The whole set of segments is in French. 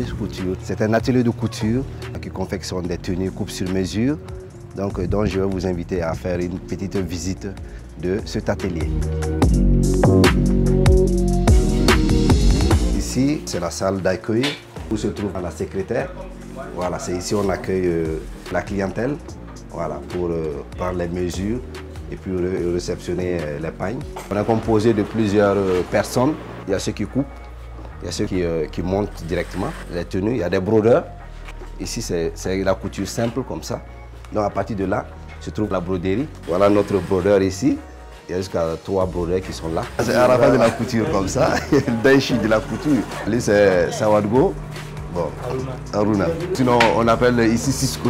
Smith Couture. C'est un atelier de couture qui confectionne des tenues coupe sur mesure. Donc je vais vous inviter à faire une petite visite de cet atelier. Ici, c'est la salle d'accueil où se trouve la secrétaire. Voilà, c'est ici qu'on accueille la clientèle, voilà, pour prendre les mesures et puis réceptionner les pagnes. On est composé de plusieurs personnes. Il y a ceux qui coupent, il y a ceux qui montent directement les tenues, il y a des brodeurs. Ici, c'est la couture simple comme ça. Donc à partir de là, se trouve la broderie. Voilà notre brodeur ici. Il y a jusqu'à 3 brodeurs qui sont là. C'est à la fin de la couture comme ça. Le daichi de la couture. Lui, c'est Sawadgo. Bon, Aruna. Sinon, on appelle ici Cisco.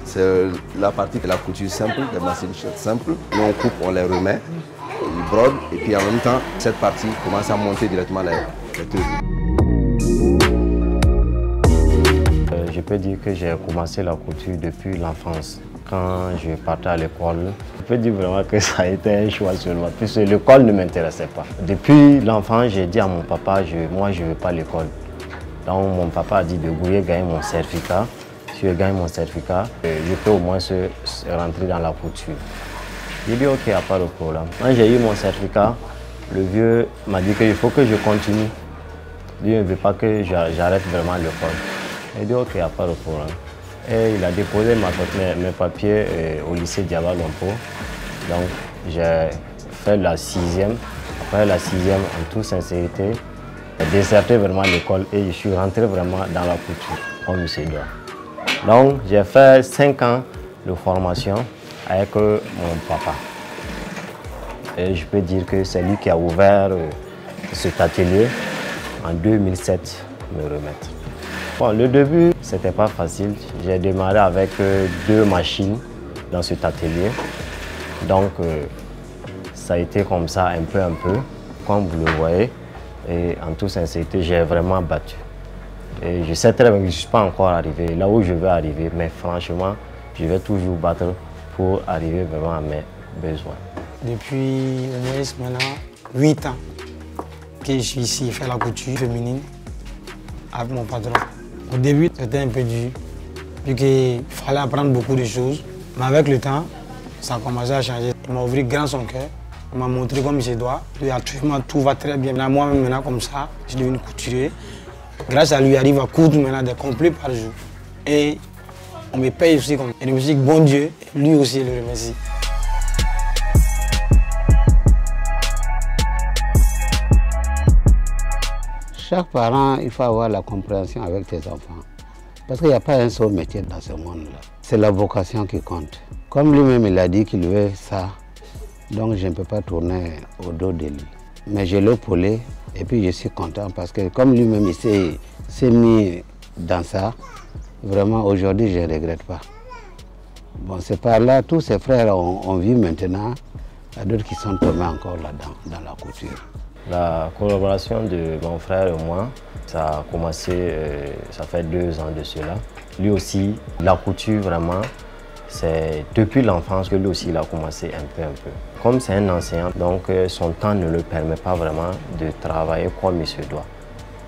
C'est la partie de la couture simple, des machines simples. Nous, on coupe, on les remet, on brode. Et puis en même temps, cette partie commence à monter directement les tenues. Je peux dire que j'ai commencé la couture depuis l'enfance. Quand je partais à l'école, je peux dire vraiment que ça a été un choix seulement, puisque l'école ne m'intéressait pas. Depuis l'enfance, j'ai dit à mon papa, moi je ne veux pas l'école. Donc mon papa a dit de gagner mon certificat. Si je gagne mon certificat, je peux au moins rentrer dans la couture. J'ai dit ok, il n'y a pas de problème. Quand j'ai eu mon certificat, le vieux m'a dit qu'il faut que je continue. Lui ne veut pas que j'arrête vraiment l'école. J'ai dit ok, il n'y a pas de problème. Et il a déposé mes papiers au lycée Diaba-Lompo. Donc j'ai fait la 6e. Après la 6e, en toute sincérité, j'ai déserté vraiment l'école et je suis rentré vraiment dans la couture, comme il se doit. Donc j'ai fait 5 ans de formation avec mon papa. Et je peux dire que c'est lui qui a ouvert cet atelier en 2007, me remettre. Bon, le début, c'était pas facile. J'ai démarré avec 2 machines dans cet atelier. Donc, ça a été comme ça, un peu, comme vous le voyez. Et en toute sincérité, j'ai vraiment battu. Et je sais très bien que je ne suis pas encore arrivé là où je veux arriver, mais franchement, je vais toujours battre pour arriver vraiment à mes besoins. Depuis au moins maintenant 8 ans que je suis ici, faire la couture féminine avec mon patron. Au début, c'était un peu dur, vu qu'il fallait apprendre beaucoup de choses. Mais avec le temps, ça a commencé à changer. Il m'a ouvert grand son cœur, il m'a montré comme il se doit. Lui, actuellement, tout va très bien. Moi-même, maintenant, comme ça, je suis devenu couturier. Grâce à lui, j'arrive à coudre maintenant des complets par jour. Et on me paye aussi comme. Et je me suis dit, bon Dieu, lui aussi, il le remercie. Chaque parent, il faut avoir la compréhension avec tes enfants. Parce qu'il n'y a pas un seul métier dans ce monde-là. C'est la vocation qui compte. Comme lui-même, il a dit qu'il veut ça, donc je ne peux pas tourner au dos de lui. Mais je l'ai épaulé et puis je suis content parce que comme lui-même, il s'est mis dans ça, vraiment aujourd'hui, je ne regrette pas. Bon, c'est par là, tous ses frères ont vu maintenant, il y a d'autres qui sont tombés encore là-dedans, dans la couture. La collaboration de mon frère et moi, ça a commencé, ça fait 2 ans de cela. Lui aussi, la couture vraiment, c'est depuis l'enfance que lui aussi il a commencé un peu. Comme c'est un enseignant, donc son temps ne le permet pas vraiment de travailler comme il se doit.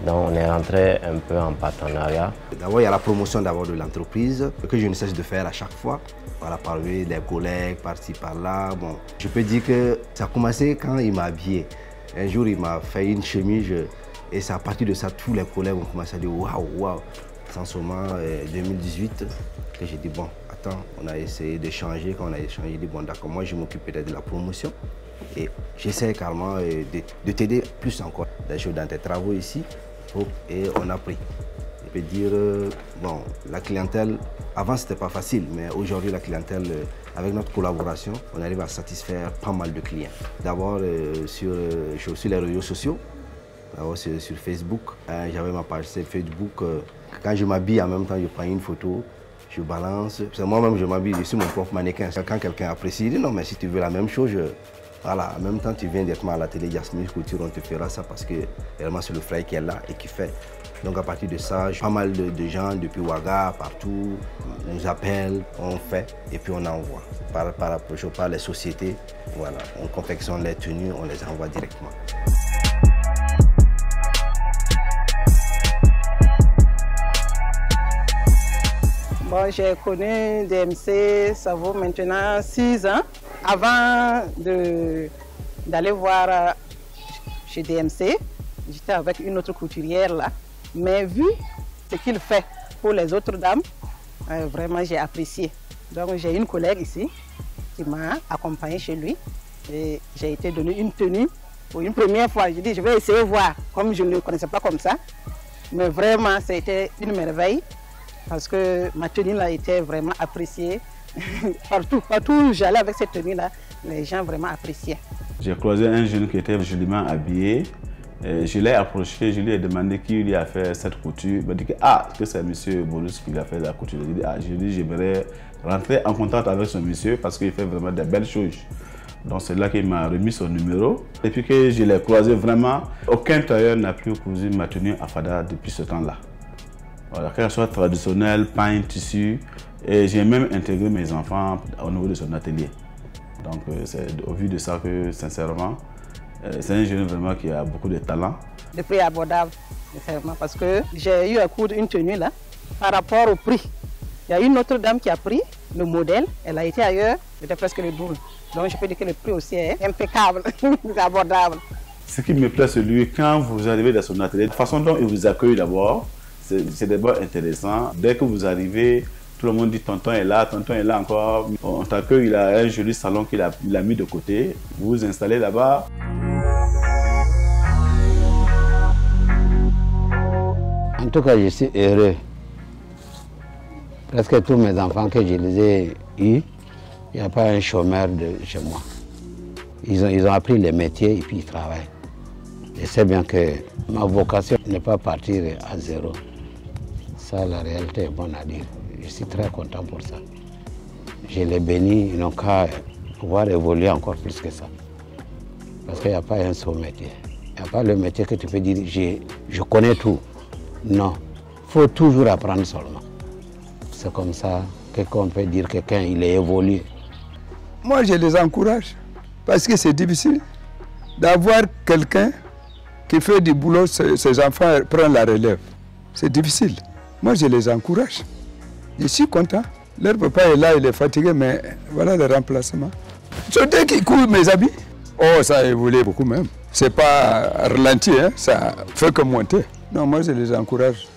Donc on est rentré un peu en partenariat. D'abord, il y a la promotion de l'entreprise que je ne cesse de faire à chaque fois. Voilà, parler des collègues, par-ci, par-là. Bon, je peux dire que ça a commencé quand il m'a habillé. Un jour, il m'a fait une chemise et c'est à partir de ça, tous les collègues ont commencé à dire waouh, waouh. C'est en ce moment, 2018, que j'ai dit bon, attends, on a essayé de changer. Quand on a échangé, j'ai dit bon, d'accord, moi je m'occupe peut-être de la promotion et j'essaie carrément de t'aider plus encore. D'ailleurs, dans tes travaux ici, et on a pris. Je peux dire, bon, la clientèle, avant c'était pas facile, mais aujourd'hui la clientèle, avec notre collaboration, on arrive à satisfaire pas mal de clients. D'abord sur les réseaux sociaux, d'abord sur Facebook. J'avais ma page Facebook. Quand je m'habille en même temps, je prends une photo, je balance. Moi-même je m'habille, je suis mon propre mannequin. Quand quelqu'un apprécie, il dit non mais si tu veux la même chose, voilà, en même temps tu viens directement à la télé Jasmine Couture, on te fera ça parce que vraiment c'est le frère qui est là et qui fait. Donc à partir de ça, pas mal de gens depuis Ouaga, partout, nous appellent, on fait et puis on envoie. Par les sociétés, voilà, on confectionne les tenues, on les envoie directement. Bon, j'ai connu DMC, ça vaut maintenant 6 ans. Avant d'aller voir chez DMC, j'étais avec une autre couturière là. Mais vu ce qu'il fait pour les autres dames, vraiment j'ai apprécié. Donc j'ai une collègue ici qui m'a accompagnée chez lui et j'ai été donnée une tenue pour une première fois. J'ai dit je vais essayer de voir, comme je ne le connaissais pas comme ça. Mais vraiment c'était une merveille parce que ma tenue là était vraiment appréciée. Partout où j'allais avec cette tenue là, les gens vraiment appréciaient. J'ai croisé un jeune qui était joliment habillé. Je l'ai approché, je lui ai demandé qui lui a fait cette couture. Il m'a dit que c'est M. Bolus qui a fait la couture. J'ai dit j'aimerais rentrer en contact avec ce monsieur parce qu'il fait vraiment de belles choses. Donc c'est là qu'il m'a remis son numéro. Depuis que je l'ai croisé vraiment, aucun tailleur n'a pu couser ma tenue à Fada depuis ce temps-là. Voilà, qu'elle soit traditionnelle, pain, tissu. Et j'ai même intégré mes enfants au niveau de son atelier. Donc c'est au vu de ça que sincèrement, c'est un jeune vraiment qui a beaucoup de talent. Le prix est abordable, parce que j'ai eu à coudre une tenue là, par rapport au prix. Il y a une autre dame qui a pris le modèle, elle a été ailleurs, c'était presque le double. Donc je peux dire que le prix aussi est impeccable, c'est abordable. Ce qui me plaît, c'est lui, quand vous arrivez dans son atelier, la façon dont il vous accueille d'abord, c'est d'abord intéressant. Dès que vous arrivez, tout le monde dit tonton est là encore. On t'accueille, il a un joli salon qu'il a mis de côté. Vous vous installez là-bas. En tout cas, je suis heureux. Presque tous mes enfants que je les ai eus, il n'y a pas un chômeur de chez moi. Ils ont appris les métiers et puis ils travaillent. Je sais bien que ma vocation n'est pas partir à zéro. Ça, la réalité est bonne à dire. Je suis très content pour ça. Je les bénis, ils n'ont qu'à pouvoir évoluer encore plus que ça. Parce qu'il n'y a pas un seul métier. Il n'y a pas le métier que tu peux dire, je connais tout. Non, il faut toujours apprendre seulement. C'est comme ça qu'on peut dire que quelqu'un il est évolué. Moi, je les encourage parce que c'est difficile d'avoir quelqu'un qui fait du boulot, ses enfants prennent la relève. C'est difficile. Moi, je les encourage. Je suis content. Leur papa est là, il est fatigué, mais voilà le remplacement. C'est dès qu'ils courent mes habits. Oh, ça a évolué beaucoup même. C'est pas ralenti, hein? Ça fait que monter. Non, moi, je les encourage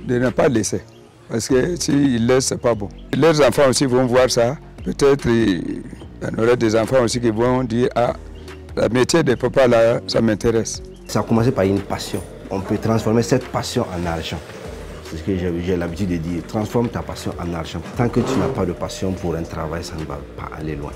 de ne pas laisser. Parce que s'ils laissent, c'est pas bon. Leurs enfants aussi vont voir ça. Peut-être il y en aura des enfants aussi qui vont dire le métier de papa là, ça m'intéresse. Ça a commencé par une passion. On peut transformer cette passion en argent. C'est ce que j'ai l'habitude de dire. Transforme ta passion en argent. Tant que tu n'as pas de passion pour un travail, ça ne va pas aller loin.